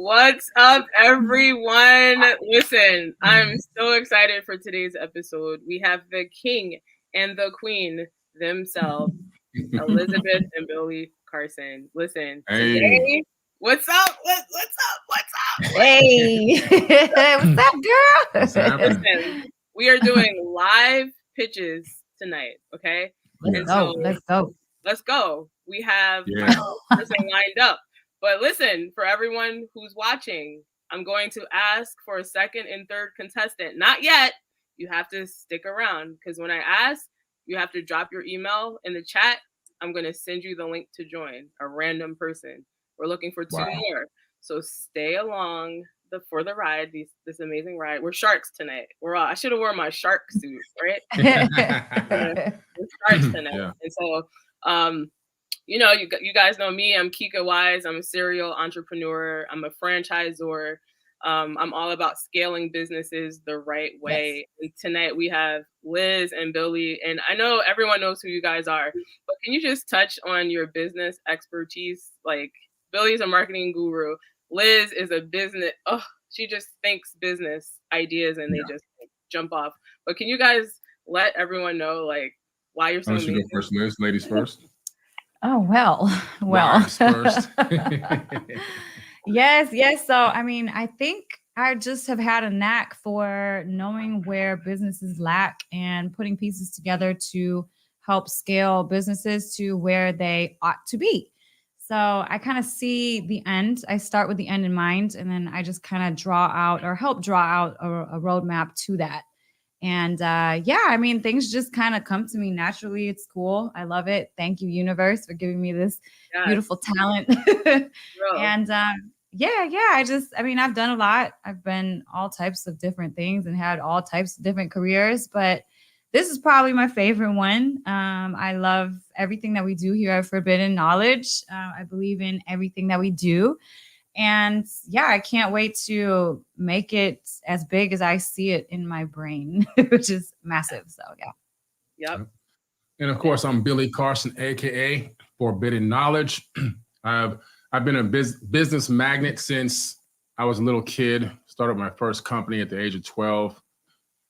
What's up, everyone? Listen, I'm so excited for today's episode. We have the king and the queen themselves, Elisabeth and Billy Carson. Listen, today, what's up? What's up? What's up? Hey, what's up, girl? What's happening? Listen, we are doing live pitches tonight, okay? Let's go. Let's go. We have a person lined up. But listen, for everyone who's watching, I'm going to ask for a second and third contestant. Not yet. You have to stick around because when I ask, you have to drop your email in the chat. I'm going to send you the link to join a random person. We're looking for two more. So stay along for the ride, this amazing ride. We're sharks tonight. I should have worn my shark suit, right? We're sharks tonight. Yeah. And so, you know, you guys know me. I'm Kika Wise. I'm a serial entrepreneur. I'm a franchisor. I'm all about scaling businesses the right way. Yes. And tonight we have Liz and Billy. And I know everyone knows who you guys are, but can you just touch on your business expertise? Like, Billy's a marketing guru. Liz is a business. She just thinks business ideas and they just jump off. But can you guys let everyone know, like, why you're so amazing? Go first, Liz. Ladies first. Oh, well. First. Yes. So, I mean, I think I just have had a knack for knowing where businesses lack and putting pieces together to help scale businesses to where they ought to be. So I kind of see the end. I start with the end in mind, and then I just kind of help draw out a roadmap to that. And I mean, things just kind of come to me naturally. It's cool. I love it. Thank you, universe, for giving me this beautiful talent. And I've done a lot. I've been all types of different things and had all types of different careers, but this is probably my favorite one. I love everything that we do here at Forbidden Knowledge. I believe in everything that we do. And I can't wait to make it as big as I see it in my brain, which is massive. So, Yep. And of course, I'm Billy Carson, aka Forbidden Knowledge. I've been a business magnet since I was a little kid. Started my first company at the age of 12.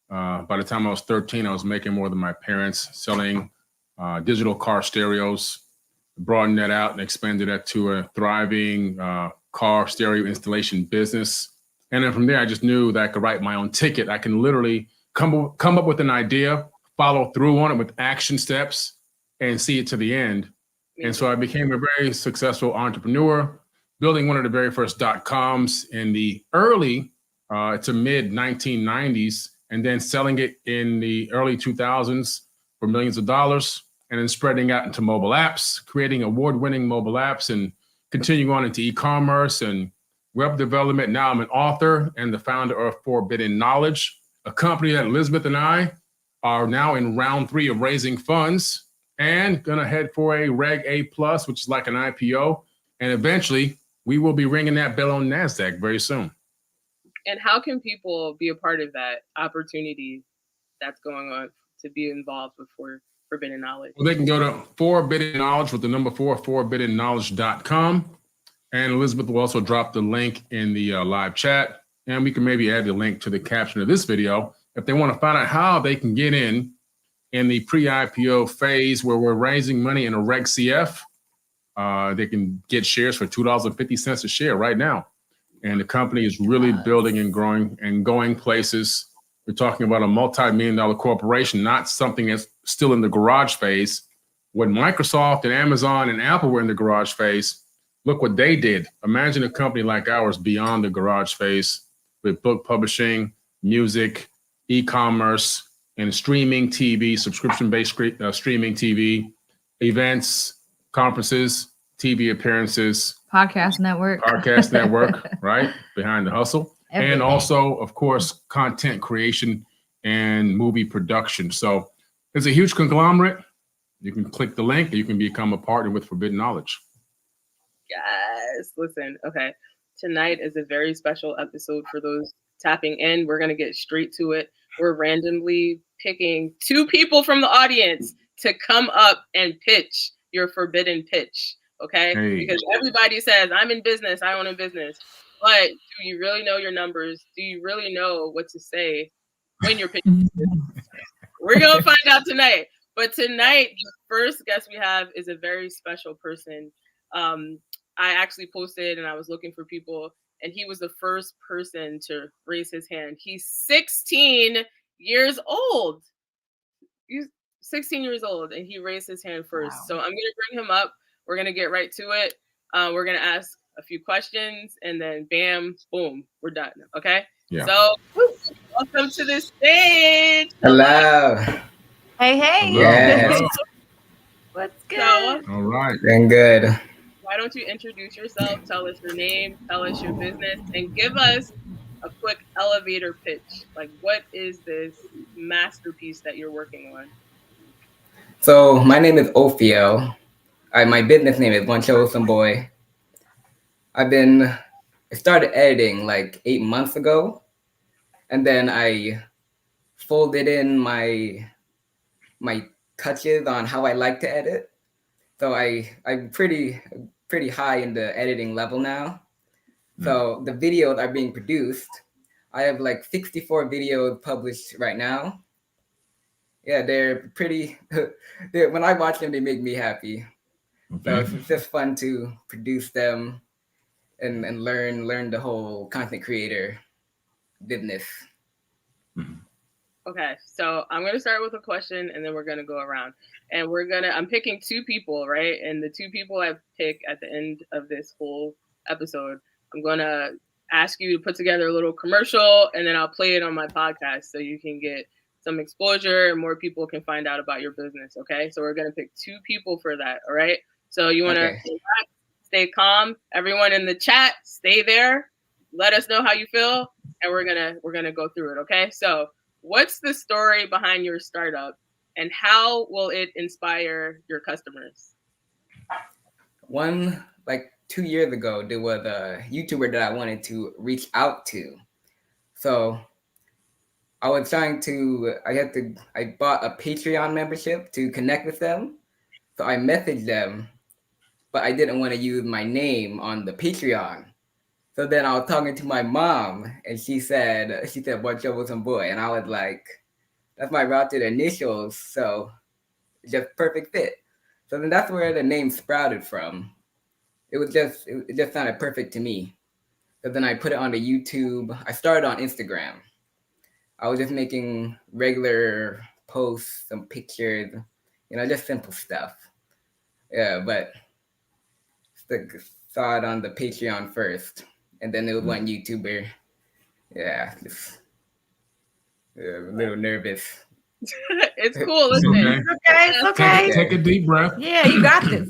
By the time I was 13, I was making more than my parents, selling digital car stereos. Broadened that out and expanded that to a thriving car stereo installation business. And then from there, I just knew that I could write my own ticket. I can literally come up with an idea, follow through on it with action steps, and see it to the end. And so I became a very successful entrepreneur, building one of the very first .coms in the early to mid 1990s, and then selling it in the early 2000s for millions of dollars, and then spreading out into mobile apps, creating award-winning mobile apps, and continuing on into e-commerce and web development. Now I'm an author and the founder of 4BIDDEN Knowledge, a company that Elisabeth and I are now in round 3 of raising funds and gonna head for a Reg A+, which is like an IPO. And eventually we will be ringing that bell on NASDAQ very soon. And how can people be a part of that opportunity that's going on to be involved with Forbidden Knowledge? Well, they can go to 4BIDDEN Knowledge with the number 4BIDDENknowledge.com. And Elisabeth will also drop the link in the live chat. And we can maybe add the link to the caption of this video if they want to find out how they can get in the pre-IPO phase where we're raising money in a Reg CF. They can get shares for $2.50 a share right now. And the company is really building and growing and going places. We're talking about a multi-million-dollar corporation, not something that's still in the garage phase. When Microsoft and Amazon and Apple were in the garage phase, look what they did. Imagine a company like ours beyond the garage phase with book publishing, music, e-commerce, and streaming TV, subscription-based streaming TV, events, conferences, TV appearances. Podcast network, right? Behind the hustle. Everything. And also, of course, content creation and movie production. So it's a huge conglomerate. You can click the link and you can become a partner with Forbidden Knowledge. Yes. Listen, okay. Tonight is a very special episode for those tapping in. We're going to get straight to it. We're randomly picking 2 people from the audience to come up and pitch your forbidden pitch. Okay. Because everybody says, I'm in business, I own a business. But do you really know your numbers? Do you really know what to say when you're pitching? We're going to find out tonight. But tonight, the first guest we have is a very special person. I actually posted and I was looking for people, and he was the first person to raise his hand. He's 16 years old. He's 16 years old, and he raised his hand first. Wow. So I'm going to bring him up. We're going to get right to it. We're going to ask a few questions, and then bam, boom, we're done. Okay? Yeah. So welcome to the stage. Hello. Hey. Hello. Yes. Hello. What's good? So, all right. Doing good. Why don't you introduce yourself? Tell us your name, tell us your business, and give us a quick elevator pitch. Like, what is this masterpiece that you're working on? So my name is Ophio. My business name is OneChome. I started editing like 8 months ago, and then I folded in my touches on how I like to edit. So I'm pretty high in the editing level now. So the videos are being produced. I have like 64 videos published right now. Yeah, they're pretty. When I watch them, they make me happy. Okay. So it's just fun to produce them and learn the whole content creator business. Okay, so I'm gonna start with a question, and then we're gonna go around, and I'm picking two people, right? And the two people I pick at the end of this whole episode, I'm gonna ask you to put together a little commercial, and then I'll play it on my podcast so you can get some exposure and more people can find out about your business. Okay, so we're gonna pick two people for that. All right. So you want to stay calm. Everyone in the chat, stay there. Let us know how you feel, and we're gonna go through it. Okay. So what's the story behind your startup, and how will it inspire your customers? Like 2 years ago, there was a YouTuber that I wanted to reach out to. So I was I bought a Patreon membership to connect with them. So I messaged them, but I didn't want to use my name on the Patreon. So then I was talking to my mom, and she said, "What's up with some boy?" And I was like, "That's my routed initials, so just perfect fit." So then that's where the name sprouted from. It just sounded perfect to me. So then I put it on the YouTube. I started on Instagram. I was just making regular posts, some pictures, just simple stuff. Yeah, but saw it on the Patreon first, and then there was one YouTuber. Yeah, just a little nervous. It's cool. Listen, it's okay. Take a deep breath. Yeah, you got this.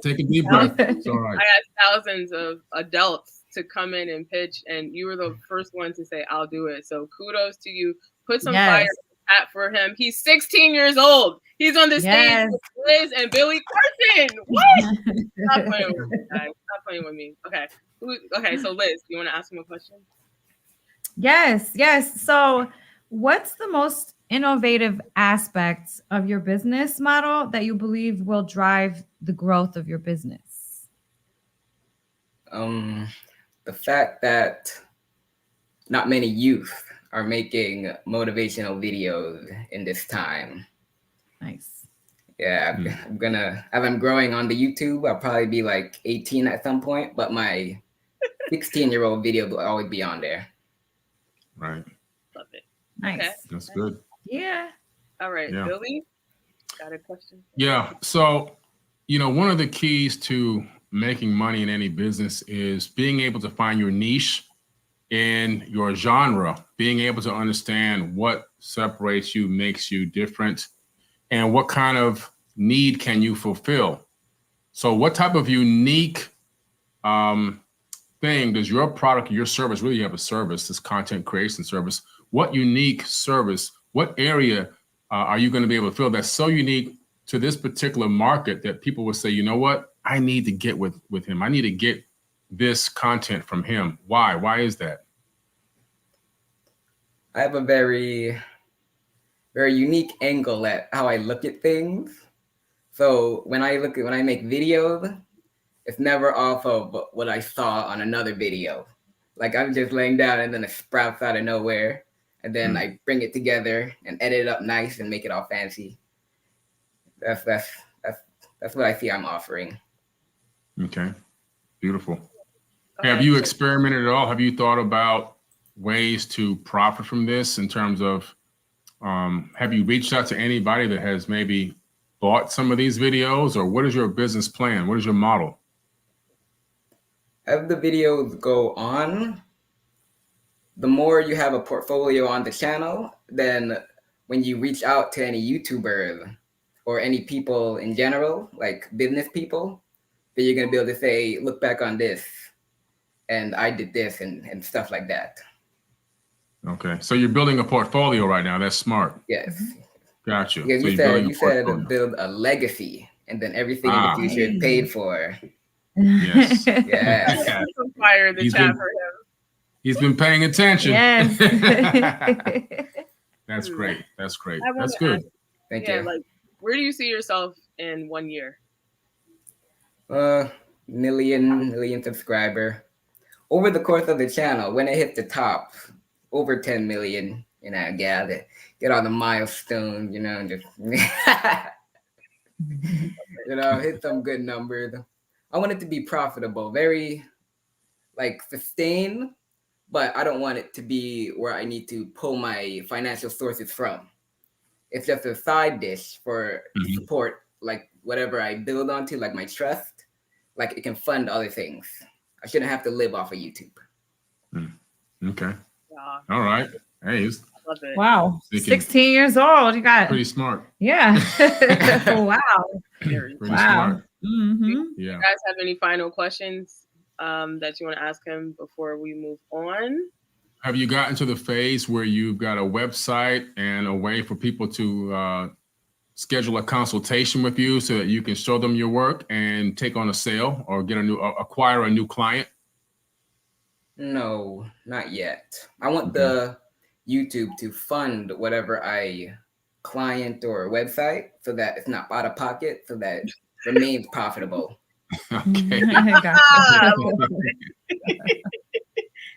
Take a deep breath. It's all right. I had thousands of adults to come in and pitch, and you were the first one to say, "I'll do it." So kudos to you. Put some fire in the chat for him. He's 16 years old. He's on the stage with Liz and Billy Carson. What? Stop playing with me, guys. Stop playing with me. Okay. Okay. So Liz, you want to ask him a question? Yes. So, what's the most innovative aspects of your business model that you believe will drive the growth of your business? The fact that not many youth are making motivational videos in this time. Nice. Yeah, as I'm growing on the YouTube, I'll probably be like 18 at some point, but my 16-year-old video will always be on there. Right. Love it. Nice. Okay. That's good. Yeah. All right, yeah. Billy, got a question? Yeah. So, one of the keys to making money in any business is being able to find your niche in your genre, being able to understand what separates you, makes you different, and what kind of need can you fulfill. So what type of unique thing does your product, your service, really you have a service, this content creation service, what unique service, what area are you going to be able to fill that's so unique to this particular market that people will say, you know what, I need to get with him. I need to get this content from him. Why? Why is that? I have a very, very unique angle at how I look at things. So when I make videos, it's never off of what I saw on another video. Like I'm just laying down and then it sprouts out of nowhere. And then I bring it together and edit it up nice and make it all fancy. That's what I see I'm offering. Okay, beautiful. Have you experimented at all? Have you thought about ways to profit from this in terms of, have you reached out to anybody that has maybe bought some of these videos, or what is your business plan? What is your model? As the videos go on, the more you have a portfolio on the channel, then when you reach out to any YouTubers or any people in general, like business people, then you're going to be able to say, look back on this, and I did this and stuff like that. Okay, so you're building a portfolio right now. That's smart. Yes. Gotcha. Because so you said build a legacy, and then everything in the future is paid for. Yes. Yes. Fire the chat for him. He's been paying attention. Yes. That's great. That's great. I wanna That's good. ask, Thank you. like, where do you see yourself in 1 year? Million subscriber. Over the course of the channel, when it hits the top, over 10 million, you know, get all the milestones, you know, just you know, hit some good numbers. I want it to be profitable, very like sustained, but I don't want it to be where I need to pull my financial sources from. It's just a side dish for support, like whatever I build onto, like my trust, like it can fund other things. I shouldn't have to live off of YouTube. Okay. Yeah. All right. Hey, I love it. Wow. 16 years old. You got pretty smart. Yeah. Wow. Pretty Wow. smart. Mm-hmm. Do you guys have any final questions that you want to ask him before we move on? Have you gotten to the phase where you've got a website and a way for people to schedule a consultation with you so that you can show them your work and take on a sale or get acquire a new client? No, not yet. I want the YouTube to fund whatever I client or website so that it's not out of pocket, so that it remains profitable. Okay.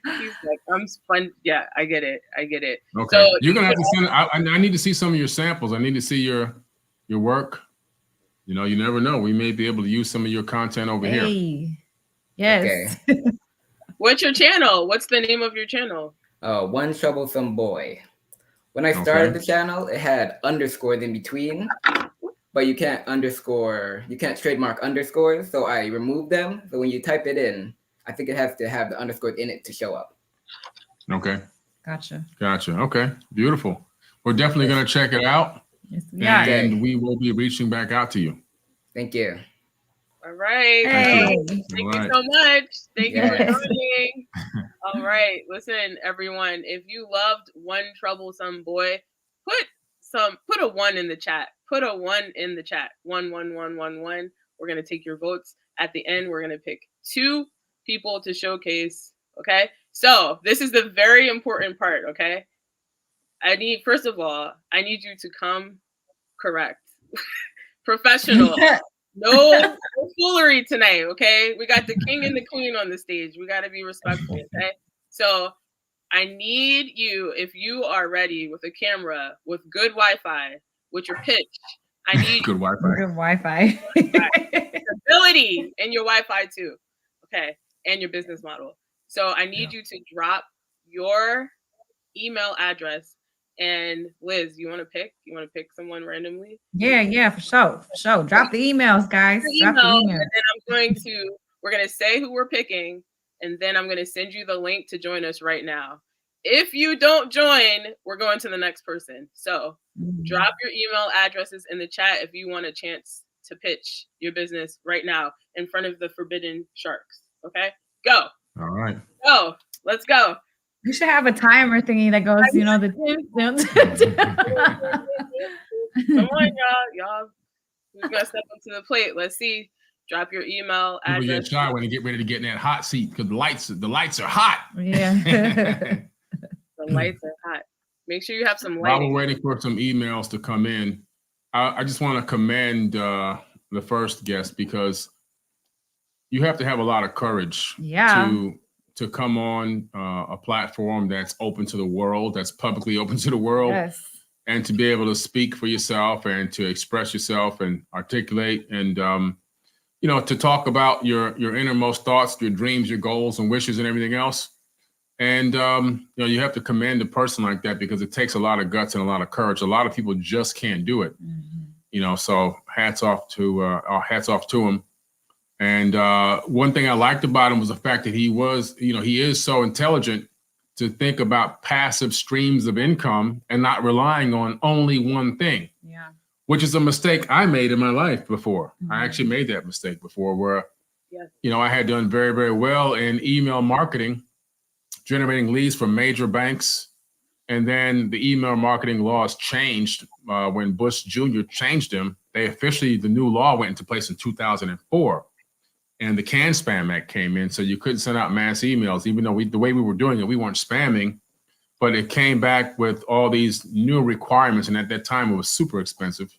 He's like, I'm fun. Yeah, I get it. Okay. So you're gonna have to send. I need to see some of your samples. I need to see your work. You know, you never know. We may be able to use some of your content over here. Yes. Okay. What's your channel? What's the name of your channel? One Troublesome Boy. When I started the channel, it had underscores in between, but you can't trademark underscores, so I removed them. So when you type it in, I think it has to have the underscore in it to show up. Okay. Gotcha. Okay. Beautiful. We're definitely going to check it out. Yes, yeah. And we will be reaching back out to you. Thank you. All right. Hey. Thank you so much. Thank you for joining. All right. Listen, everyone, if you loved One Troublesome Boy, put a 1 in the chat. Put a 1 in the chat. 1. We're going to take your votes. At the end, we're going to pick 2 people to showcase. Okay. So this is the very important part. Okay. First of all, I need you to come correct. Professional. No foolery tonight. Okay. We got the king and the queen on the stage. We got to be respectful. Okay. So I need you, if you are ready with a camera, with good Wi-Fi, with your pitch, I need good Wi-Fi. Good Wi-Fi. Stability in your Wi-Fi too. Okay. And your business model. So I need you to drop your email address. And Liz, you want to pick someone randomly? Yeah, for sure. Drop the emails, guys. Drop the emails. And then we're going to say who we're picking. And then I'm going to send you the link to join us right now. If you don't join, we're going to the next person. So drop your email addresses in the chat if you want a chance to pitch your business right now in front of the Forbidden Sharks. Okay, go. All right. Go. Let's go. You should have a timer thingy that goes, you know, the Come on, y'all. Who's gonna step up to the plate? Let's see. Drop your email address. People get shy when they get ready to get in that hot seat because the lights are hot. Yeah. The lights are hot. Make sure you have some lighting. While we're waiting for some emails to come in, I just want to commend the first guest because you have to have a lot of courage to to come on a platform that's open to the world, that's publicly open to the world. Yes. And to be able to speak for yourself and to express yourself and articulate and, you know, to talk about your innermost thoughts, your dreams, your goals and wishes and everything else. And, you know, you have to commend a person like that because it takes a lot of guts and a lot of courage. A lot of people just can't do it, you know, so hats off to him. And one thing I liked about him was the fact that he was, you know, he is so intelligent to think about passive streams of income and not relying on only one thing. Yeah. Which is a mistake I made in my life before. I actually made that mistake before where, you know, I had done very, very well in email marketing, generating leads from major banks. And then the email marketing laws changed when Bush Jr. changed them. The new law went into place in 2004. And the Can Spam Act came in, so you couldn't send out mass emails, even though the way we were doing it, we weren't spamming. But it came back with all these new requirements, and at that time, it was super expensive.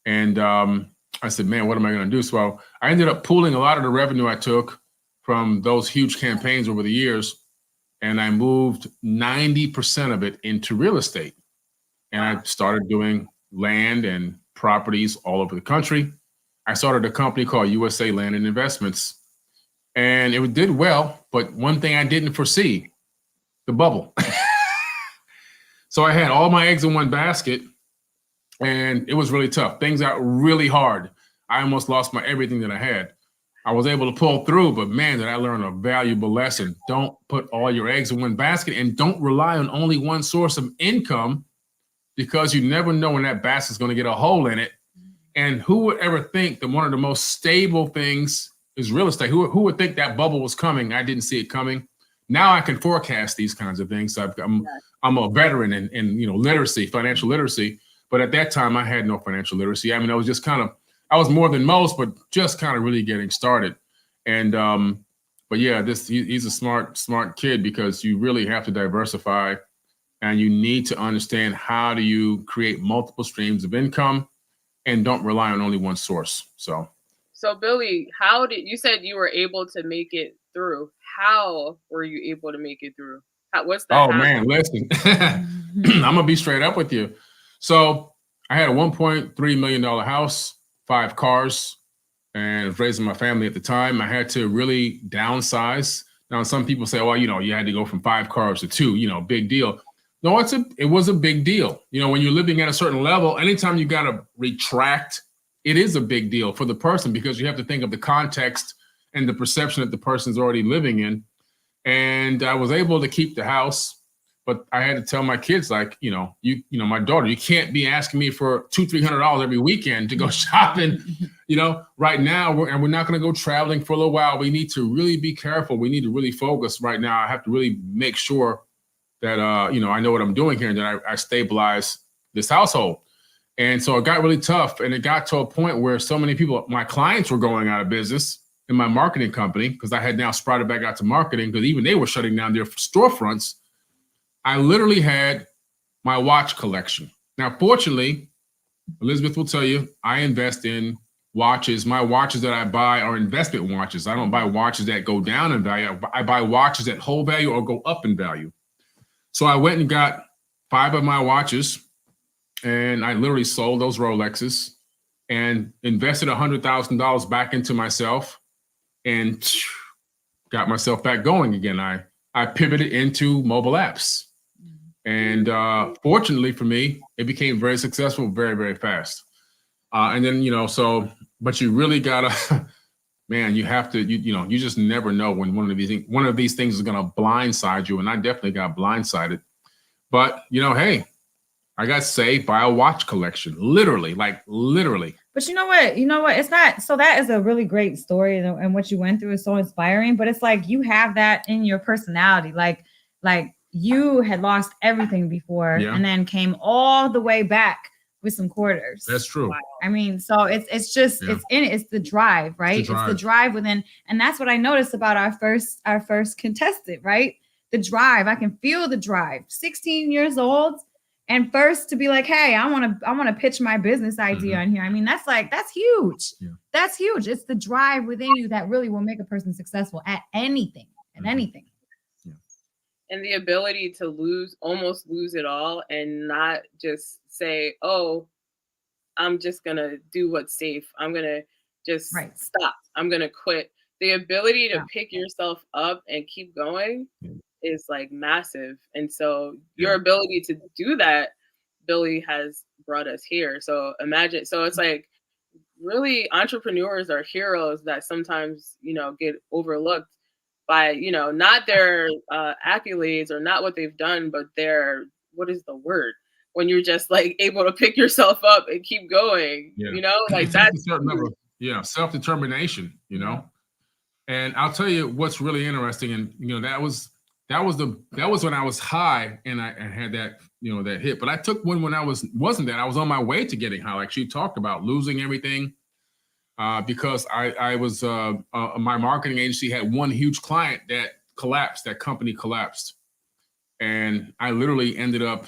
And I said, man, what am I going to do? So I ended up pooling a lot of the revenue I took from those huge campaigns over the years, and I moved 90% of it into real estate. And I started doing land and properties all over the country. I started a company called USA Land and Investments, and it did well. But one thing I didn't foresee, the bubble. So I had all my eggs in one basket, and it was really tough. Things got really hard. I almost lost everything that I had. I was able to pull through, but man, did I learn a valuable lesson. Don't put all your eggs in one basket, and don't rely on only one source of income, because you never know when that basket's going to get a hole in it. And who would ever think that one of the most stable things is real estate? Who would think that bubble was coming? I didn't see it coming. Now I can forecast these kinds of things. I'm a veteran in you know, literacy, financial literacy. But at that time, I had no financial literacy. I mean, I was just I was more than most, but just kind of really getting started. And but yeah, he's a smart kid, because you really have to diversify, and you need to understand how do you create multiple streams of income. And don't rely on only one source. So Billy, you said you were able to make it through? How were you able to make it through? What's that? Oh man, listen, I'm gonna be straight up with you. So I had a $1.3 million house, 5 cars, and I was raising my family at the time. I had to really downsize. Now, some people say, well, you know, you had to go from 5 cars to 2, you know, big deal. No, it was a big deal. You know, when you're living at a certain level, anytime you got to retract, it is a big deal for the person, because you have to think of the context and the perception that the person's already living in. And I was able to keep the house, but I had to tell my kids, like, you know, my daughter, you can't be asking me for $200-300 every weekend to go shopping. You know, right now, we're not going to go traveling for a little while. We need to really be careful. We need to really focus right now. I have to really make sure that, you know, I know what I'm doing here, and that I stabilize this household. And so it got really tough. And it got to a point where so many people, my clients, were going out of business in my marketing company, because I had now sprouted back out to marketing, because even they were shutting down their storefronts. I literally had my watch collection. Now, fortunately, Elisabeth will tell you, I invest in watches. My watches that I buy are investment watches. I don't buy watches that go down in value. I buy watches that hold value or go up in value. So I went and got 5 of my watches, and I literally sold those Rolexes and invested $100,000 back into myself, and got myself back going again. I pivoted into mobile apps, and fortunately for me, it became very successful very, very fast. And then, you know, but you really gotta, man, you have to, you know, you just never know when one of these things is going to blindside you. And I definitely got blindsided. But, you know, hey, I got saved by a watch collection, literally. But you know what? It's not. So that is a really great story. And what you went through is so inspiring. But it's like you have that in your personality. Like you had lost everything before, and then came all the way back with some quarters. That's true. Wow. I mean, so it's just, it's the drive, right? It's the drive within. And that's what I noticed about our first contestant, right? The drive. I can feel the drive. 16 years old. And first to be like, hey, I want to pitch my business idea on here. I mean, that's huge. Yeah. That's huge. It's the drive within you that really will make a person successful at anything. in anything. And the ability to almost lose it all and not just say, oh, I'm just going to do what's safe. I'm going to just stop. I'm going to quit. The ability to pick yourself up and keep going is like massive. And so your ability to do that, Billy, has brought us here. So imagine, so it's like really entrepreneurs are heroes that sometimes, get overlooked by, not their accolades or not what they've done, but their, what is the word? When you're just like able to pick yourself up and keep going, like that's self-determination, And I'll tell you what's really interesting. And, that was when I was high and I had that, that hit, but I took one when I wasn't that. I was on my way to getting high. Like she talked about losing everything. Because I was, my marketing agency had one huge client that collapsed, that company collapsed. And I literally ended up,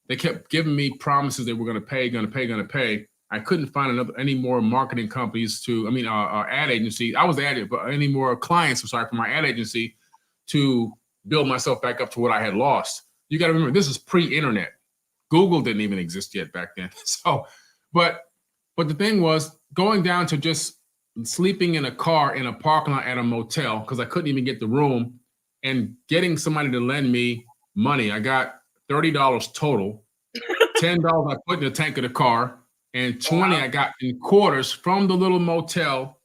they kept giving me promises they were going to pay. I couldn't find any more marketing companies ad agency. I was added, but any more clients, for my ad agency to build myself back up to what I had lost. You got to remember, this is pre-internet. Google didn't even exist yet back then. So, but the thing was, going down to just sleeping in a car in a parking lot at a motel because I couldn't even get the room, and getting somebody to lend me money. I got $30 total, $10 I put in the tank of the car, and $20 I got in quarters from the little motel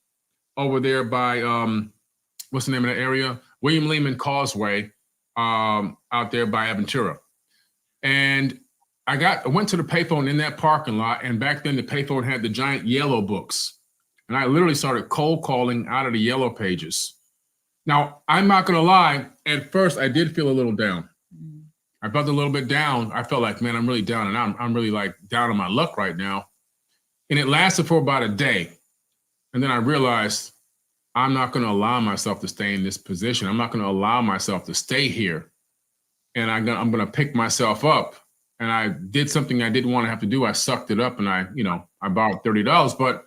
over there by what's the name of that area? William Lehman Causeway, out there by Aventura. And I went to the payphone in that parking lot, and back then the payphone had the giant yellow books. And I literally started cold calling out of the yellow pages. Now, I'm not going to lie, at first I did feel a little down. I felt a little bit down. I felt like, man, I'm really down, and I'm really like down on my luck right now. And it lasted for about a day. And then I realized I'm not going to allow myself to stay in this position. I'm not going to allow myself to stay here. And I'm going to pick myself up. And I did something I didn't want to have to do. I sucked it up, and I borrowed $30, but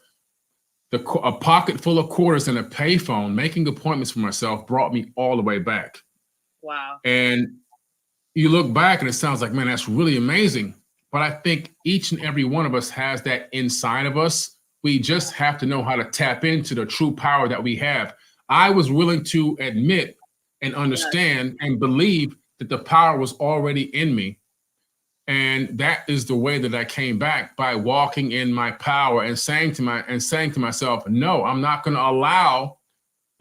a pocket full of quarters and a payphone, making appointments for myself, brought me all the way back. Wow. And you look back and it sounds like, man, that's really amazing. But I think each and every one of us has that inside of us. We just have to know how to tap into the true power that we have. I was willing to admit and understand and believe that the power was already in me. And that is the way that I came back, by walking in my power and saying to myself, no, I'm not going to allow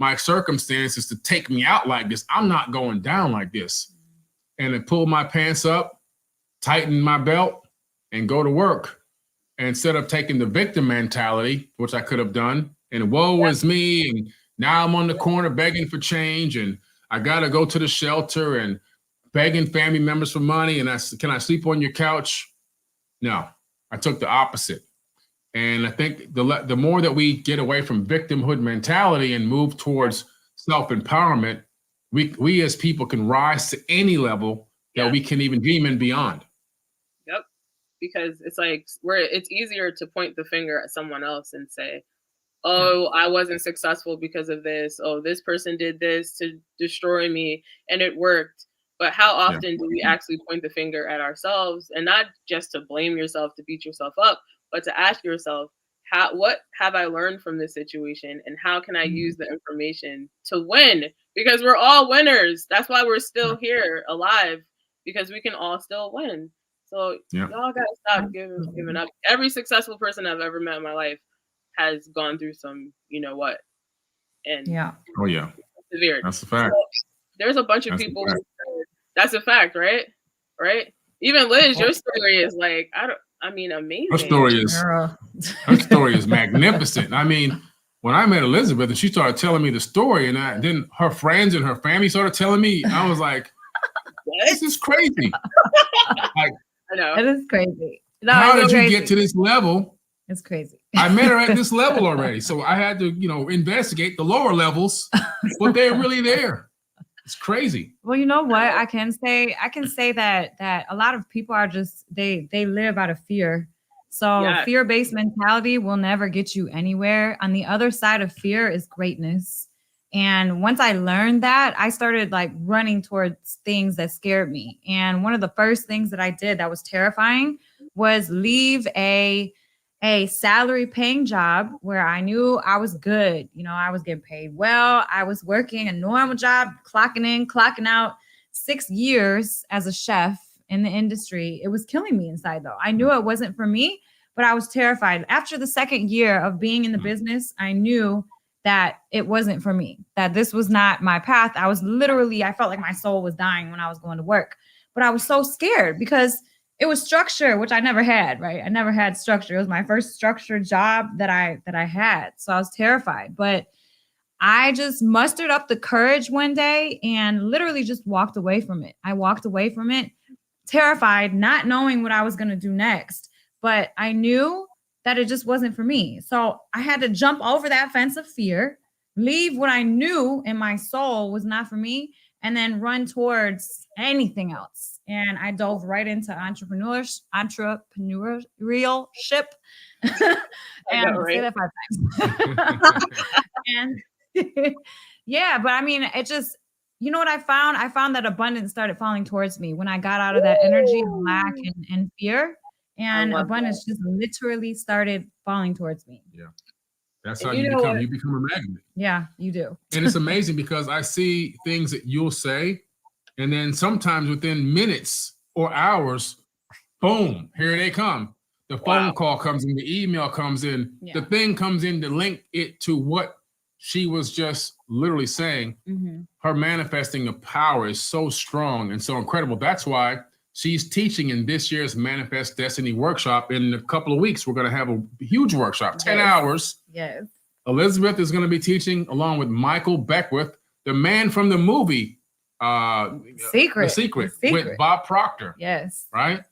my circumstances to take me out like this. I'm not going down like this. And I pull my pants up, tighten my belt, and go to work. Instead of taking the victim mentality, which I could have done, and woe is me, and now I'm on the corner begging for change, and I got to go to the shelter and begging family members for money, and can I sleep on your couch? No, I took the opposite. And I think the more that we get away from victimhood mentality and move towards self-empowerment, we as people can rise to any level that we can even dream and beyond. Yep. Because it's like it's easier to point the finger at someone else and say, oh, I wasn't successful because of this. Oh, this person did this to destroy me and it worked. But how often do we actually point the finger at ourselves, and not just to blame yourself, to beat yourself up, but to ask yourself, what have I learned from this situation, and how can I use the information to win? Because we're all winners. That's why we're still here alive, because we can all still win. So y'all gotta stop giving up. Every successful person I've ever met in my life has gone through some, and persevered. That's a fact. So there's a bunch of people who said, that's a fact, right? Right? Even Liz, your story is like, amazing. Her story is magnificent. I mean, when I met Elisabeth and she started telling me the story, and then her friends and her family started telling me, I was like, this is crazy. I know. It is crazy. No, how did you get to this level? It's crazy. I met her at this level already. So I had to, investigate the lower levels, but they're really there. It's crazy. Well, you know what? I can say that a lot of people are just, they live out of fear. So fear-based mentality will never get you anywhere. On the other side of fear is greatness. And once I learned that, I started like running towards things that scared me. And one of the first things that I did that was terrifying was leave a salary paying job where I knew I was good. You know, I was getting paid well. I was working a normal job, clocking in, clocking out. 6 years as a chef in the industry. It was killing me inside though. I knew it wasn't for me, but I was terrified. After the second year of being in the business, I knew that it wasn't for me, that this was not my path. I felt like my soul was dying when I was going to work, but I was so scared because it was structure, which I never had, right? I never had structure. It was my first structured job that I had. So I was terrified, but I just mustered up the courage one day and literally just walked away from it. I walked away from it, terrified, not knowing what I was going to do next, but I knew that it just wasn't for me. So I had to jump over that fence of fear, leave what I knew in my soul was not for me, and then run towards anything else. And I dove right into entrepreneurship. And say that 5 times. And yeah, but I mean, it just, you know what I found? I found that abundance started falling towards me when I got out of that energy of lack and fear, and abundance just literally started falling towards me. Yeah. That's how you become a magnet. Yeah, you do. And it's amazing because I see things that you'll say, and then sometimes within minutes or hours, boom, here they come. The phone call comes in, the email comes in, the thing comes in to link it to what she was just literally saying. Her manifesting the power is so strong and so incredible. That's why she's teaching in this year's Manifest Destiny workshop. In a couple of weeks, we're going to have a huge workshop, 10 hours. Yes. Elisabeth is going to be teaching along with Michael Beckwith, the man from the movie The Secret with Bob Proctor. Yes. Right?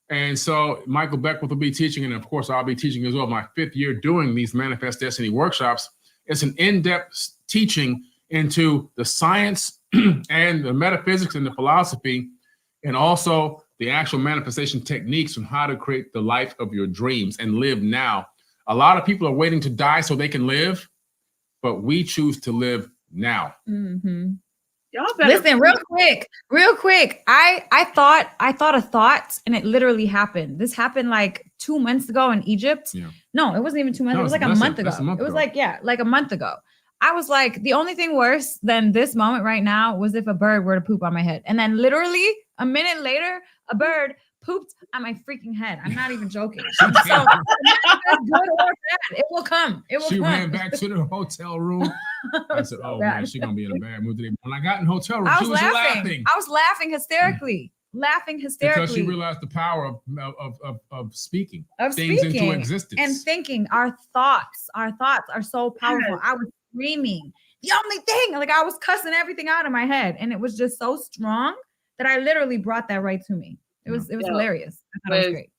And so Michael Beckwith will be teaching, and of course I'll be teaching as well. My 5th year doing these Manifest Destiny workshops. It's an in-depth teaching into the science and the metaphysics and the philosophy, and also the actual manifestation techniques on how to create the life of your dreams and live now. A lot of people are waiting to die so they can live, but we choose to live now. Y'all better listen real quick. I thought a thought and it literally happened. This happened like 2 months ago in Egypt. Yeah. No, it wasn't even 2 months. No, it was like a month ago. It was like a month ago. I was like, the only thing worse than this moment right now was if a bird were to poop on my head. And then literally a minute later, a bird pooped on my freaking head. I'm not even joking. So good or bad, it will come. She ran back to the hotel room. I said, "Oh man, she's gonna be in a bad mood today." When I got in the hotel room, she was laughing. I was laughing hysterically. Because she realized the power of speaking things into existence and thinking. Our thoughts are so powerful. I was screaming. The only thing, like I was cussing everything out of my head, and it was just so strong that I literally brought that right to me. It was hilarious. I thought it was great.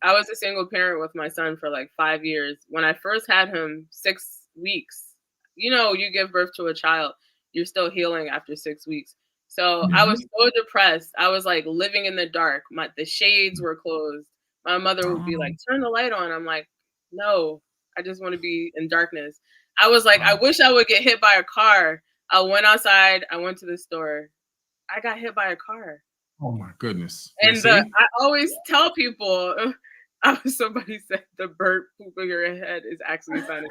I was a single parent with my son for like 5 years. When I first had him, 6 weeks, you know, you give birth to a child, you're still healing after 6 weeks. So I was so depressed. I was like living in the dark. The shades were closed. My mother would be like, turn the light on. I'm like, no, I just want to be in darkness. I was like, I wish I would get hit by a car. I went outside. I went to the store. I got hit by a car. Oh my goodness. And I always tell people, somebody said the bird pooping your head is actually signing.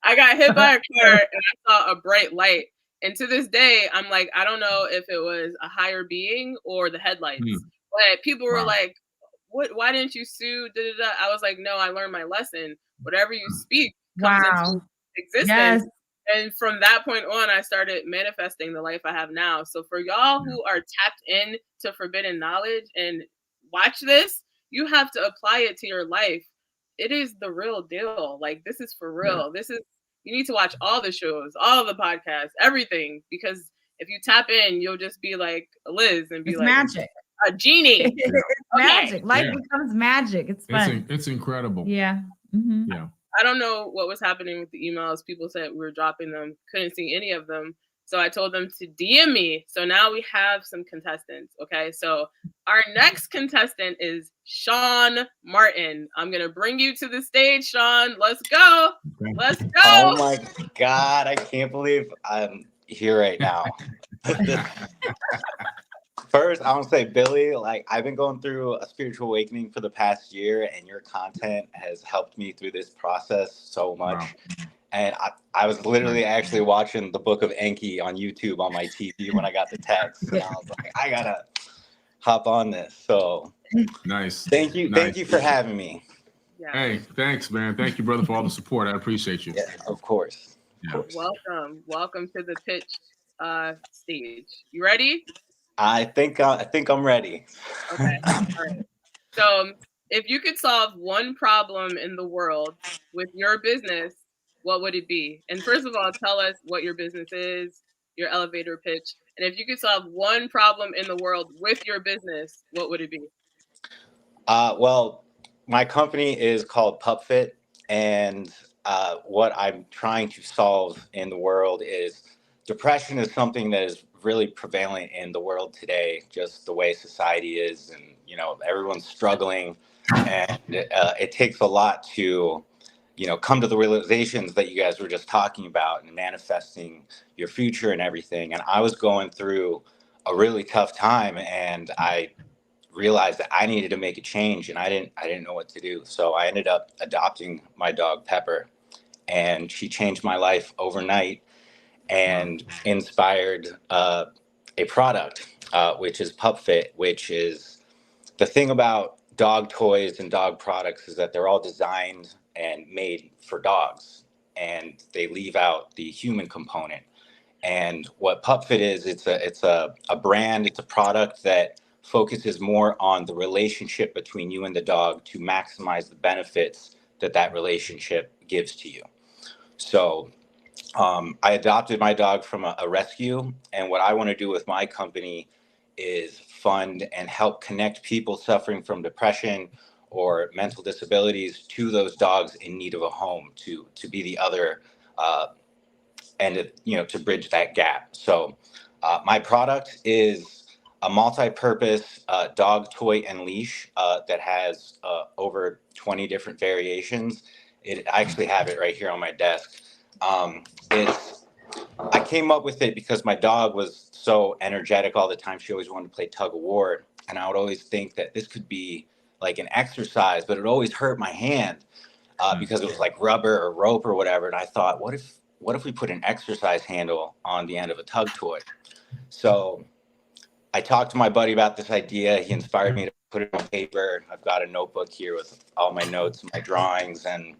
I got hit by a car and I saw a bright light. And to this day, I'm like, I don't know if it was a higher being or the headlights. But people were like, "What? Why didn't you sue?" I was like, "No, I learned my lesson. Whatever you speak comes into existence." Yes. And from that point on, I started manifesting the life I have now. So for y'all who are tapped in to forbidden knowledge and watch this, you have to apply it to your life. It is the real deal. Like, this is for real. You need to watch all the shows, all the podcasts, everything, because if you tap in, you'll just be like Liz and be it's like magic. A genie. It's magic. Life becomes magic. It's fun. It's incredible. Yeah. Yeah. I don't know what was happening with the emails. People said we were dropping them, couldn't see any of them. So I told them to DM me. So now we have some contestants. Okay. So our next contestant is Sean Martin. I'm going to bring you to the stage, Sean. Let's go. Let's go. Oh my God. I can't believe I'm here right now. First, I want to say, Billy, like, I've been going through a spiritual awakening for the past year, and your content has helped me through this process so much. Wow. And I was literally actually watching the Book of Enki on YouTube on my TV when I got the text. And I was like, I got to hop on this. So nice. Thank you. Nice. Thank you for having me. Yeah. Hey, thanks, man. Thank you, brother, for all the support. I appreciate you. Yeah, of course. Yeah. Welcome. Welcome to the pitch stage. You ready? I think I'm ready. Okay. All right. So if you could solve one problem in the world with your business, what would it be? And first of all, tell us what your business is, your elevator pitch. And if you could solve one problem in the world with your business, what would it be? Well, my company is called Pup Fit, and what I'm trying to solve in the world is depression is something that is really prevalent in the world today, just the way society is, and everyone's struggling, and it takes a lot to come to the realizations that you guys were just talking about and manifesting your future and everything. And I was going through a really tough time, and I realized that I needed to make a change, and I didn't know what to do. So I ended up adopting my dog Pepper, and she changed my life overnight and inspired a product, which is Pup Fit, which is the thing about dog toys and dog products is that they're all designed and made for dogs, and they leave out the human component. And what Pup Fit is, it's a brand, it's a product that focuses more on the relationship between you and the dog to maximize the benefits that relationship gives to you. So I adopted my dog from a rescue, and what I want to do with my company is fund and help connect people suffering from depression or mental disabilities to those dogs in need of a home, to be the other and to bridge that gap. So my product is a multi-purpose dog toy and leash that has over 20 different variations. I actually have it right here on my desk. I came up with it because my dog was so energetic all the time. She always wanted to play tug of war, and I would always think that this could be like an exercise, but it always hurt my hand because it was like rubber or rope or whatever. And I thought, what if we put an exercise handle on the end of a tug toy? So I talked to my buddy about this idea. He inspired me to put it on paper. I've got a notebook here with all my notes and my drawings, and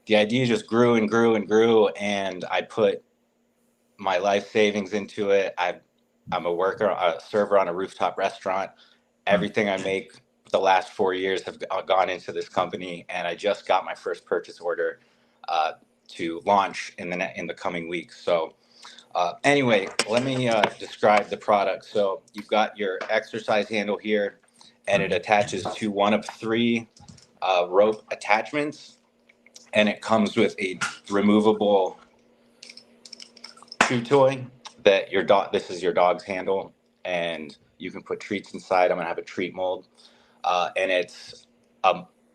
the idea just grew and grew and grew. And I put my life savings into it. I'm a server on a rooftop restaurant. Everything I make the last 4 years have gone into this company, and I just got my first purchase order to launch in the coming weeks. So anyway, let me describe the product. So you've got your exercise handle here, and it attaches to one of 3 rope attachments, and it comes with a removable chew toy that this is your dog's handle, and you can put treats inside. I'm gonna have a treat mold, and it's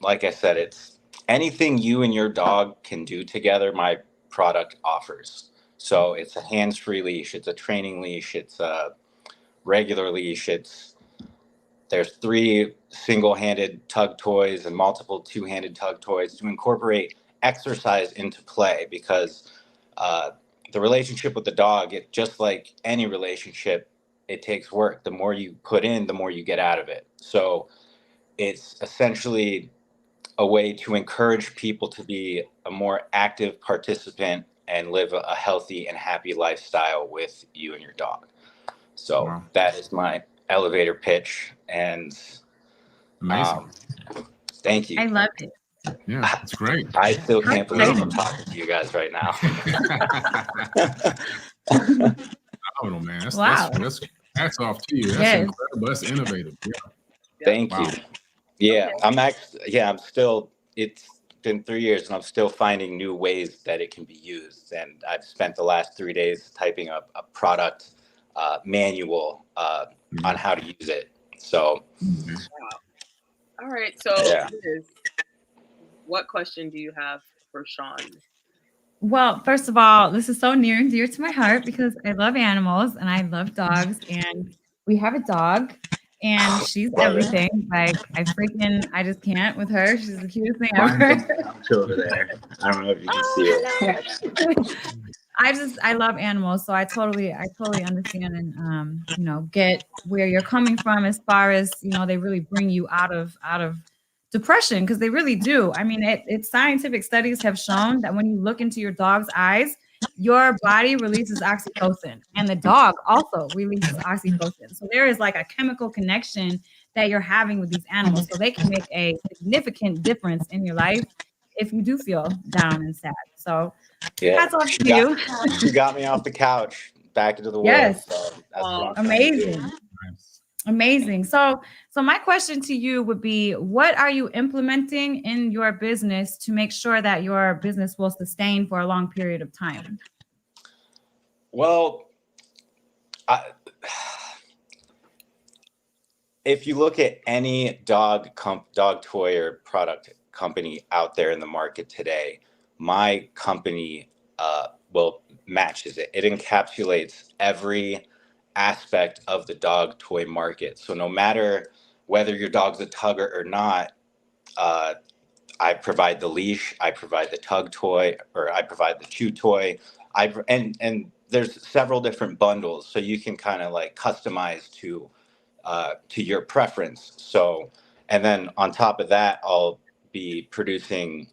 like I said, it's anything you and your dog can do together. My product offers. So it's a hands-free leash, it's a training leash, it's a regular leash. There's 3 single-handed tug toys and multiple 2-handed tug toys to incorporate exercise into play, because the relationship with the dog, just like any relationship, it takes work. The more you put in, the more you get out of it. So it's essentially a way to encourage people to be a more active participant and live a healthy and happy lifestyle with you and your dog. So wow. That is my elevator pitch, and amazing. Thank you. I love it. Yeah, that's great. I still can't believe I'm talking to you guys right now. Oh no, man! Wow. That's off to you. That's incredible. That's innovative. Yeah. Thank you. Yeah, I'm still. been 3 years, and I'm still finding new ways that it can be used. And I've spent the last 3 days typing up a product manual on how to use it. So, wow. All right. So, Liz, what question do you have for Sean? Well, first of all, this is so near and dear to my heart because I love animals and I love dogs. And we have a dog and she's everything. Like, I just can't with her. She's the cutest thing ever. Over there. I don't know if you can see it. I love animals, so I totally understand and you know, get where you're coming from as far as, you know, they really bring you out of depression, because they really do. I mean, it's scientific studies have shown that when you look into your dog's eyes, your body releases oxytocin and the dog also releases oxytocin. So there is like a chemical connection that you're having with these animals, so they can make a significant difference in your life if you do feel down and sad. So hats off to you. She got me off the couch back into the world. Yes. So that's what I'm amazing. Amazing. So my question to you would be, what are you implementing in your business to make sure that your business will sustain for a long period of time? Well, if you look at any dog toy or product company out there in the market today, my company matches it. It encapsulates every aspect of the dog toy market. So no matter whether your dog's a tugger or not, I provide the leash, I provide the tug toy, or I provide the chew toy. And there's several different bundles, so you can kind of like customize to your preference. So, and then on top of that, I'll be producing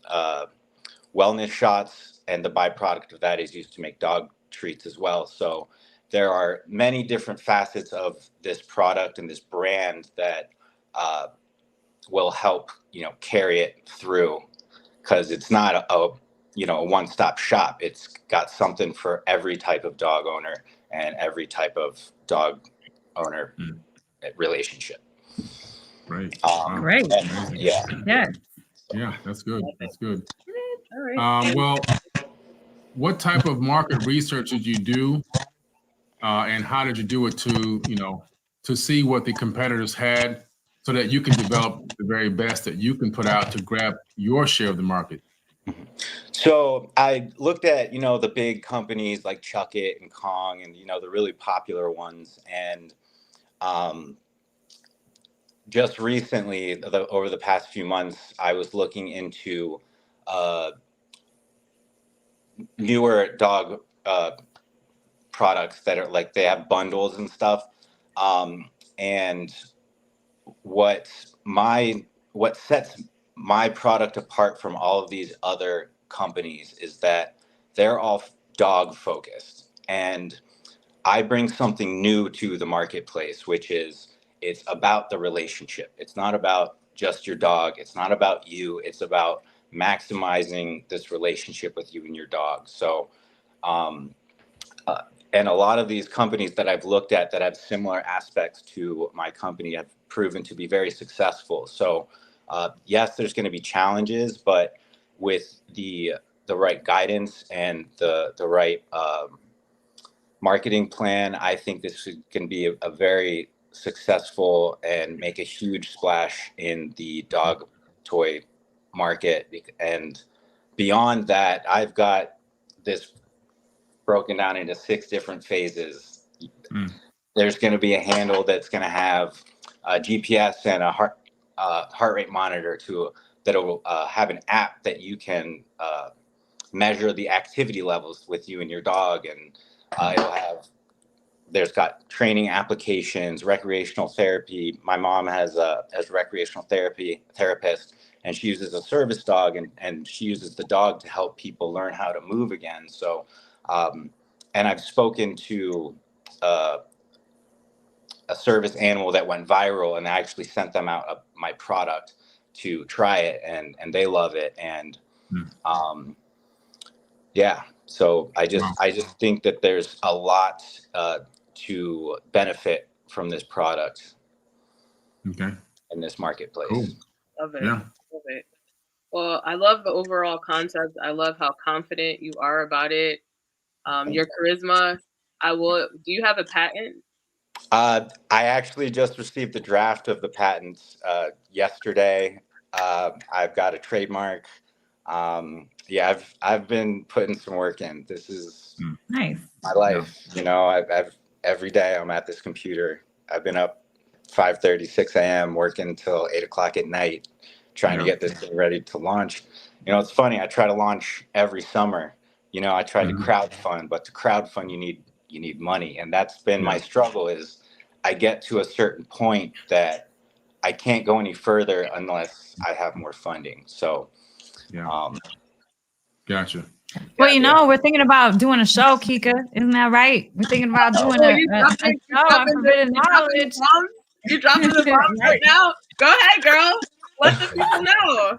wellness shots, and the byproduct of that is used to make dog treats as well. So there are many different facets of this product and this brand that will help, you know, carry it through, because it's not a one-stop shop. It's got something for every type of dog owner and every type of dog owner relationship. Great. Great. Yeah. Yeah, that's good. That's good. All right. Well, what type of market research did you do, and how did you do it to see what the competitors had, so that you can develop the very best that you can put out to grab your share of the market? So I looked at, the big companies like Chuck It and Kong and, the really popular ones. And just recently, over the past few months, I was looking into newer dog products that are like, they have bundles and stuff. And what sets my product apart from all of these other companies is that they're all dog focused, and I bring something new to the marketplace, which is it's about the relationship. It's not about just your dog. It's not about you. It's about maximizing this relationship with you and your dog. So, and a lot of these companies that I've looked at that have similar aspects to my company have proven to be very successful. So, yes, there's going to be challenges, but with the right guidance and the right marketing plan, I think this can be a very successful and make a huge splash in the dog toy market. And beyond that, I've got this broken down into 6 different phases. There's going to be a handle that's going to have a GPS and a heart rate monitor that'll have an app that you can measure the activity levels with you and your dog, and there's got training applications, recreational therapy. My mom has a recreational therapist, and she uses a service dog, and she uses the dog to help people learn how to move again. So, and I've spoken to a service animal that went viral, and I actually sent them out my product to try it, and they love it. And so I just think that there's a lot to benefit from this product. Okay. In this marketplace. Cool. Love it. Yeah. Love it. Well, I love the overall concept. I love how confident you are about it. Your charisma. Do you have a patent? I actually just received the draft of the patents yesterday. I've got a trademark. Yeah, I've been putting some work in. This is Nice. my life. You know, I've every day I'm at this computer. I've been up 5:30, 6 a.m. working till 8 o'clock at night, trying to get this thing ready to launch. You know, it's funny. I try to launch every summer. You know, I try to crowdfund, but to crowdfund, you need money, and that's been my struggle. Is I get to a certain point that I can't go any further unless I have more funding. So, Gotcha. Well, you know, we're thinking about doing a show, Kika. Isn't that right? We're thinking about doing a show on Forbidden Knowledge. You're dropping the bombs right now. Go ahead, girl. Let the people know.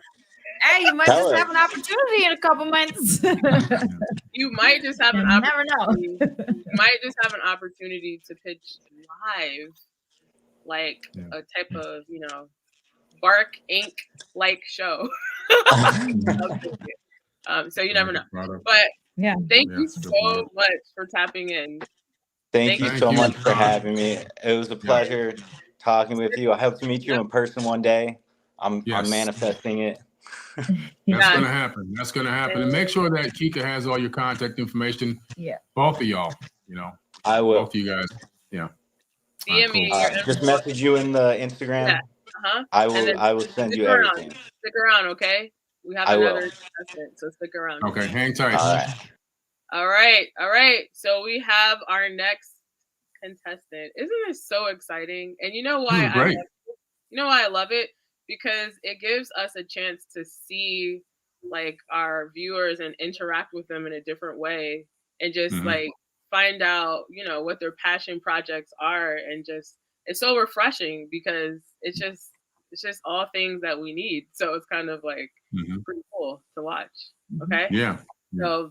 Hey, you might just have an opportunity in a couple months. You might just have an opportunity. Never know. You might just have an opportunity to pitch live, like a type of, you know, Bark Inc. like show. So you never know. But thank you so much for tapping in. Thank you so much for having me. It was a pleasure talking with you. I hope to meet you in person one day. I'm manifesting it. That's gonna happen. That's gonna happen. And make sure that Kika has all your contact information. Yeah. Both of y'all, you know. I will. Both of you guys. Yeah. DM me. Just message you in the Instagram. Yeah. I will send you everything. Stick around, okay? We have another contestant, so stick around. Okay, hang tight. All right. So we have our next contestant. Isn't this so exciting? And you know why I love it? Because it gives us a chance to see like our viewers and interact with them in a different way, and just like find out, you know, what their passion projects are, and just it's so refreshing because it's just all things that we need. So it's kind of like pretty cool to watch. Okay. Yeah. So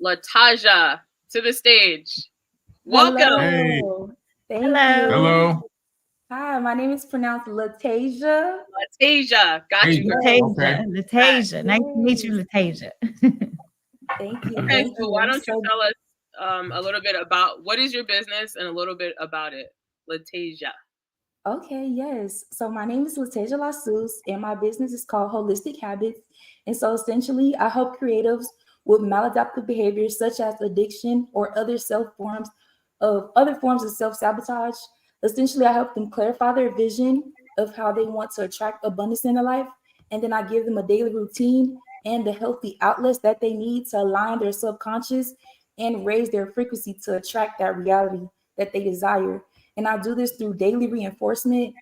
LaTasia, to the stage. Welcome. Hey. Hello. Hi, my name is pronounced LaTasia. LaTasia. Got you. LaTasia. Nice to meet you, LaTasia. Thank you. Okay, so why don't you tell us a little bit about what is your business and a little bit about it, LaTasia. Okay, yes. So my name is LaTasia Lassus, and my business is called Holistic Habits. And so essentially, I help creatives with maladaptive behaviors such as addiction or other forms of self-sabotage. Essentially, I help them clarify their vision of how they want to attract abundance in their life. And then I give them a daily routine and the healthy outlets that they need to align their subconscious and raise their frequency to attract that reality that they desire. And I do this through daily reinforcement,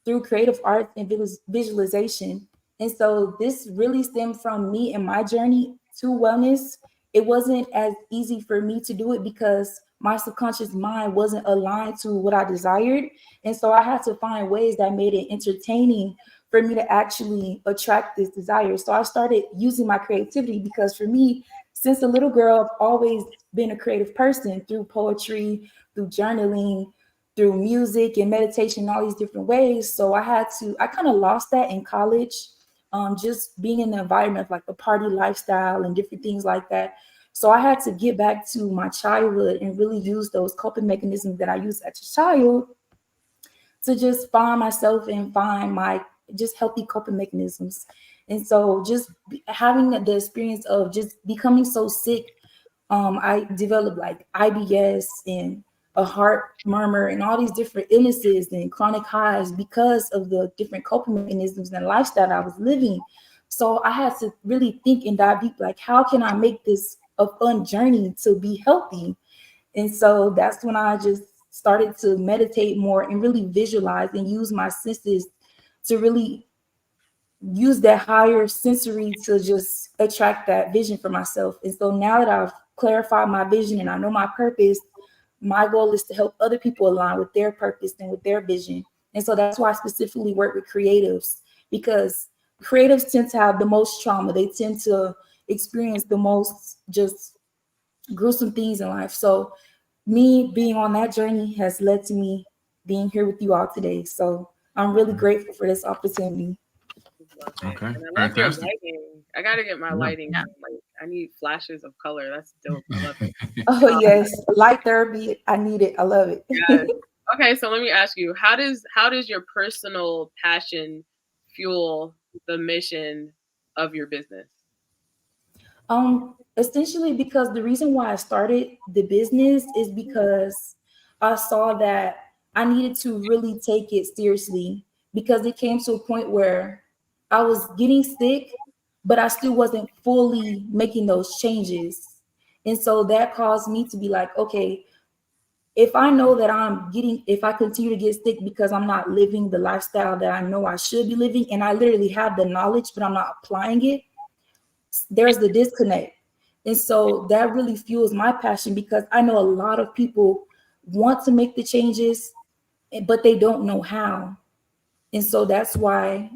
through creative art and visualization. And so this really stemmed from me and my journey to wellness. It wasn't as easy for me to do it because my subconscious mind wasn't aligned to what I desired. And so I had to find ways that made it entertaining for me to actually attract this desire. So I started using my creativity because for me, since a little girl, I've always been a creative person through poetry, through journaling, through music and meditation, all these different ways. So I kind of lost that in college, just being in the environment of like a party lifestyle and different things like that. So I had to get back to my childhood and really use those coping mechanisms that I used as a child to just find myself and find my just healthy coping mechanisms. And so just having the experience of just becoming so sick, I developed like IBS and a heart murmur and all these different illnesses and chronic highs because of the different coping mechanisms and lifestyle I was living. So I had to really think and dive deep, like, how can I make this a fun journey to be healthy? And so that's when I just started to meditate more and really visualize and use my senses to really use that higher sensory to just attract that vision for myself. And so now that I've clarified my vision and I know my purpose, my goal is to help other people align with their purpose and with their vision. And so that's why I specifically work with creatives, because creatives tend to have the most trauma. They tend to experience the most just gruesome things in life. So me being on that journey has led to me being here with you all today. So I'm really grateful for this opportunity. love it. Okay, And I love your fantastic. lighting. I gotta get my Yeah. lighting. Yeah. Like I need flashes of color. That's dope. I love it. Oh yes, light therapy. I need it. I love it. Yes. Okay, so let me ask you, how does your personal passion fuel the mission of your business? Essentially because the reason why I started the business is because I saw that I needed to really take it seriously because it came to a point where I was getting sick, but I still wasn't fully making those changes. And so that caused me to be like, okay, if I know that if I continue to get sick because I'm not living the lifestyle that I know I should be living, and I literally have the knowledge, but I'm not applying it, there's the disconnect. And so that really fuels my passion because I know a lot of people want to make the changes, but they don't know how. And so that's why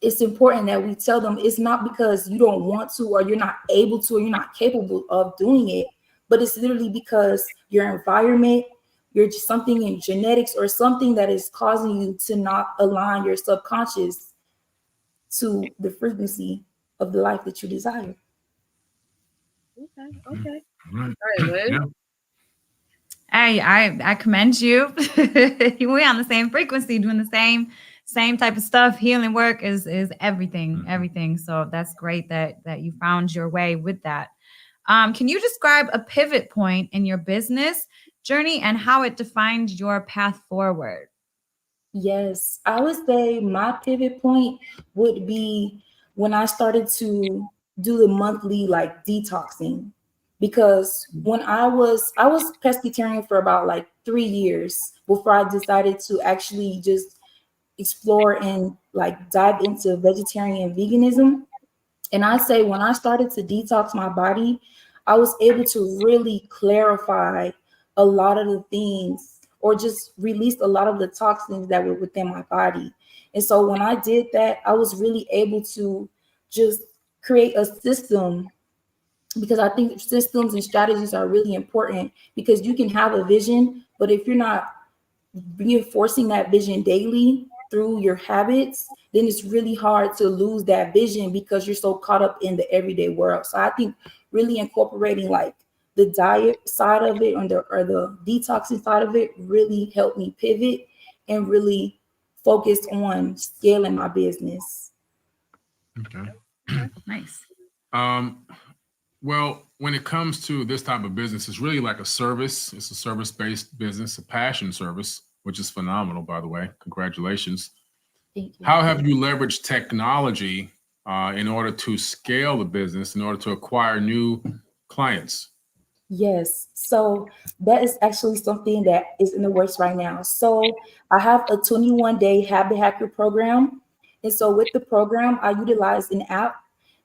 it's important that we tell them it's not because you don't want to, or you're not able to, or you're not capable of doing it, but it's literally because your environment, you're just something in genetics or something that is causing you to not align your subconscious to the frequency of the life that you desire. Okay. Right. All right, Liz. Yeah. I commend you. We're on the same frequency, doing the same type of stuff. Healing work is everything. So that's great that you found your way with that. Can you describe a pivot point in your business journey and how it defined your path forward? Yes, I would say my pivot point would be when I started to do the monthly like detoxing, because when I was pescatarian for about like 3 years before I decided to actually just explore and like dive into vegetarian veganism. And I say when I started to detox my body, I was able to really clarify a lot of the things or just release a lot of the toxins that were within my body. And so when I did that, I was really able to just create a system, because I think systems and strategies are really important, because you can have a vision, but if you're not reinforcing that vision daily through your habits, then it's really hard to lose that vision because you're so caught up in the everyday world. So I think really incorporating like the diet side of it or the detoxing side of it really helped me pivot and really focus on scaling my business. Okay. Nice. Well, when it comes to this type of business, it's really like a service. It's a service-based business, a passion service, which is phenomenal, by the way. Congratulations. Thank you. How have you leveraged technology in order to scale the business, in order to acquire new clients? Yes, so that is actually something that is in the works right now. So I have a 21-day habit hacker program. And so with the program, I utilize an app.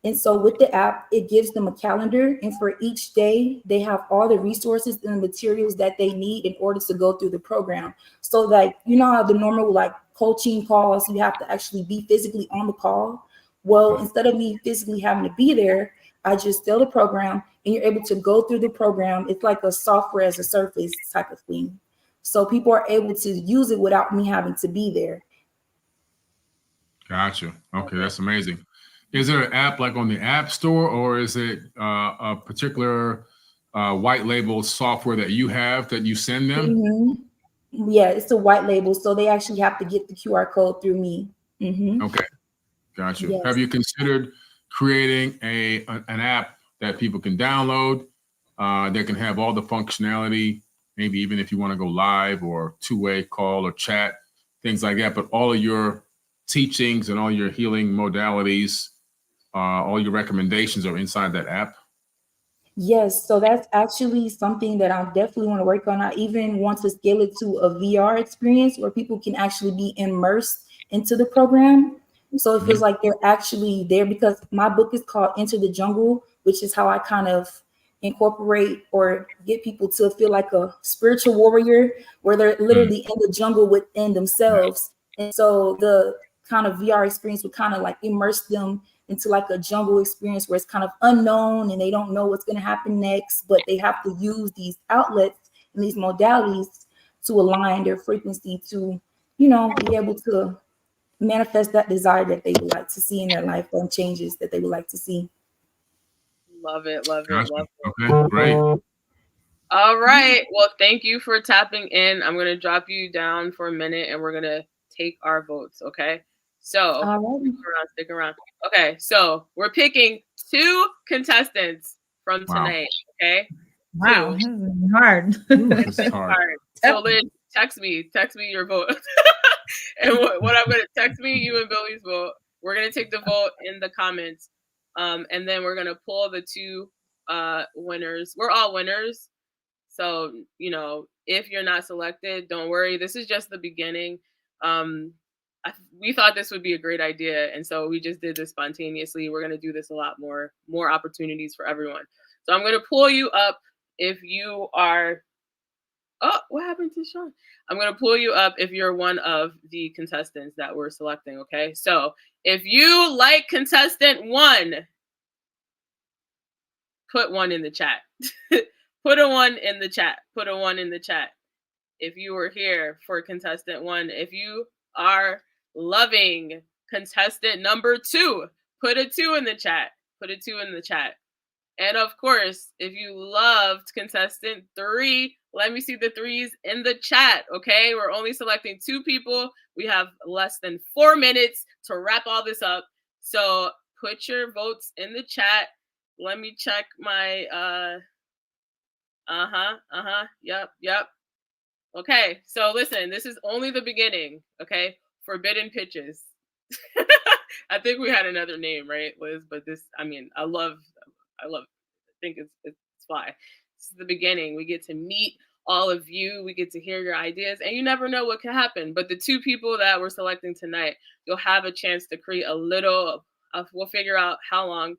And so with the app, it gives them a calendar. And for each day, they have all the resources and the materials that they need in order to go through the program. So like, you know how the normal like coaching calls, you have to actually be physically on the call. Well, instead of me physically having to be there, I just sell the program and you're able to go through the program. It's like a software as a service type of thing. So people are able to use it without me having to be there. Gotcha. Okay, that's amazing. Is there an app like on the App Store, or is it a particular white label software that you have that you send them? Mm-hmm. Yeah, it's a white label. So they actually have to get the QR code through me. Mm-hmm. Okay, gotcha. Yes. Have you considered creating an app that people can download that can have all the functionality, maybe even if you want to go live or two-way call or chat, things like that, but all of your teachings and all your healing modalities, all your recommendations are inside that app? Yes, so that's actually something that I definitely want to work on. I even want to scale it to a VR experience where people can actually be immersed into the program. So it feels like they're actually there, because my book is called Enter the Jungle, which is how I kind of incorporate or get people to feel like a spiritual warrior where they're literally in the jungle within themselves. And so the kind of VR experience would kind of like immerse them into like a jungle experience where it's kind of unknown and they don't know what's going to happen next, but they have to use these outlets and these modalities to align their frequency to, you know, be able to manifest that desire that they would like to see in their life, or changes that they would like to see. Love it, love it, Gotcha. love it. Okay, great. All right. Well, thank you for tapping in. I'm going to drop you down for a minute and we're going to take our votes. Okay. So stick around. Okay. So we're picking 2 contestants from tonight. Okay. Wow. This is hard. This is hard. So Liz, text me your vote. And what I'm going to text me, you and Billy's vote. We're going to take the vote in the comments. And then we're going to pull the 2 winners. We're all winners. So, you know, if you're not selected, don't worry. This is just the beginning. We thought this would be a great idea. And so we just did this spontaneously. We're going to do this a lot more opportunities for everyone. So I'm going to pull you up if you are. Oh, what happened to Sean? I'm going to pull you up if you're one of the contestants that we're selecting. Okay. So if you like contestant 1, put 1 in the chat. Put a 1 in the chat. Put a 1 in the chat. If you were here for contestant 1, if you are loving contestant number 2, put a 2 in the chat. Put a 2 in the chat. And of course, if you loved contestant 3, let me see the 3s in the chat. Okay. We're only selecting 2 people. We have less than 4 minutes to wrap all this up. So put your votes in the chat. Let me check my, Yep. Okay, so listen, this is only the beginning, okay? Forbidden pitches. I think we had another name, right, Liz? But this, I mean, I think it's fly. This is the beginning. We get to meet all of you. We get to hear your ideas, and you never know what can happen. But the 2 people that we're selecting tonight, you'll have a chance to create a little, we'll figure out how long,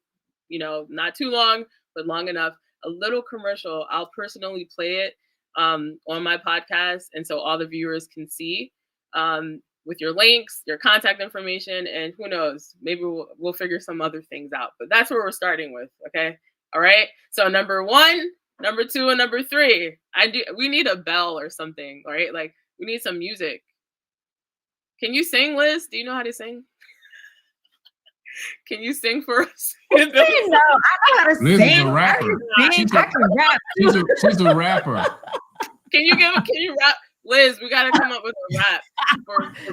you know, not too long, but long enough. A little commercial. I'll personally play it on my podcast, and so all the viewers can see with your links, your contact information, and who knows, maybe we'll figure some other things out. But that's where we're starting with. Okay, all right. So number 1, number 2, and number 3. We need a bell or something, right? Like we need some music. Can you sing, Liz? Do you know how to sing? Can you sing for us? No, I know how to Liz sing. is a rapper. I can rap. She's a rapper. Can you rap? Liz, we gotta come up with a rap.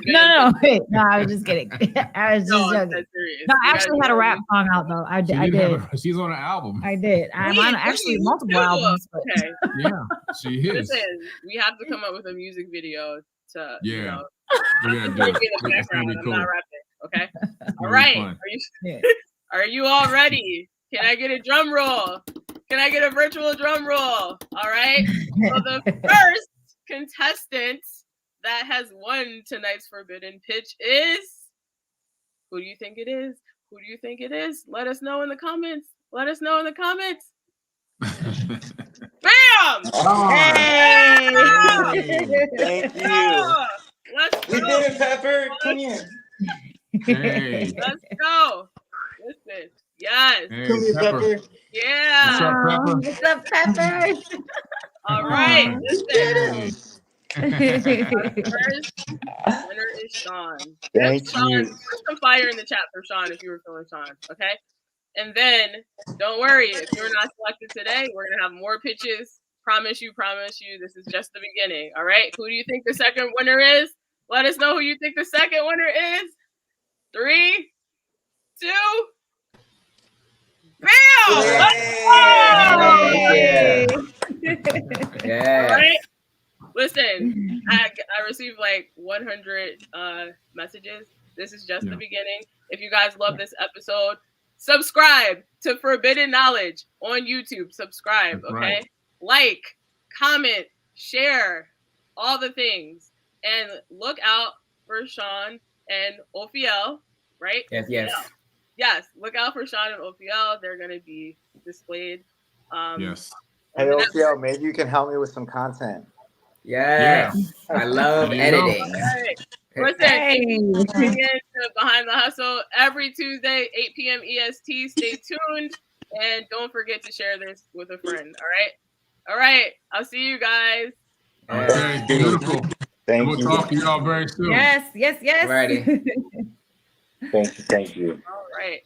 No, wait. No, I was just kidding. I was just joking. No, I actually had a rap song out though. I did. She's on an album. I did. I'm on actually multiple albums. But... Okay. Yeah, she is. Listen, we have to come up with a music video to. Yeah. You know, We're gonna do it. It's gonna be cool. I'm not rapping. Okay. All Very right. fun. Are you all ready? Can I get a drum roll? Can I get a virtual drum roll? All right. So the first contestant that has won tonight's Forbidden Pitch is, who do you think it is? Who do you think it is? Let us know in the comments. Let us know in the comments. Bam! Oh, Hey! thank you. Let's We go. did it, Pepper. Come here. Hey. Let's go. Listen. Yes. Hey, Come here, Pepper. Yeah. What's up, Pepper? What's up, Pepper? All right. Listen. Hey. First winner is Sean. Thank Sean, you. put some fire in the chat for Sean if you were feeling Sean. Okay. And then don't worry, if you're not selected today, we're gonna have more pitches. Promise you. This is just the beginning. All right. Who do you think the second winner is? Let us know who you think the second winner is. 3, 2, bam! Yeah. All right. Listen, I received like 100 messages. This is just the beginning. If you guys love this episode, subscribe to Forbidden Knowledge on YouTube. Subscribe, okay? Right. Like, comment, share, all the things. And look out for Sean and Ophiel, right? Yes. Yes, look out for Sean and Ophiel. They're going to be displayed. Yes. Hey, Ophiel, maybe you can help me with some content. Yes. Yeah. I love editing. Listen, tune in to Behind the Hustle every Tuesday, 8 p.m. EST. Stay tuned. And don't forget to share this with a friend. All right. I'll see you guys. Okay. Beautiful. Thank We'll you. talk to y'all very soon. Yes. Alrighty. Thank you. All right.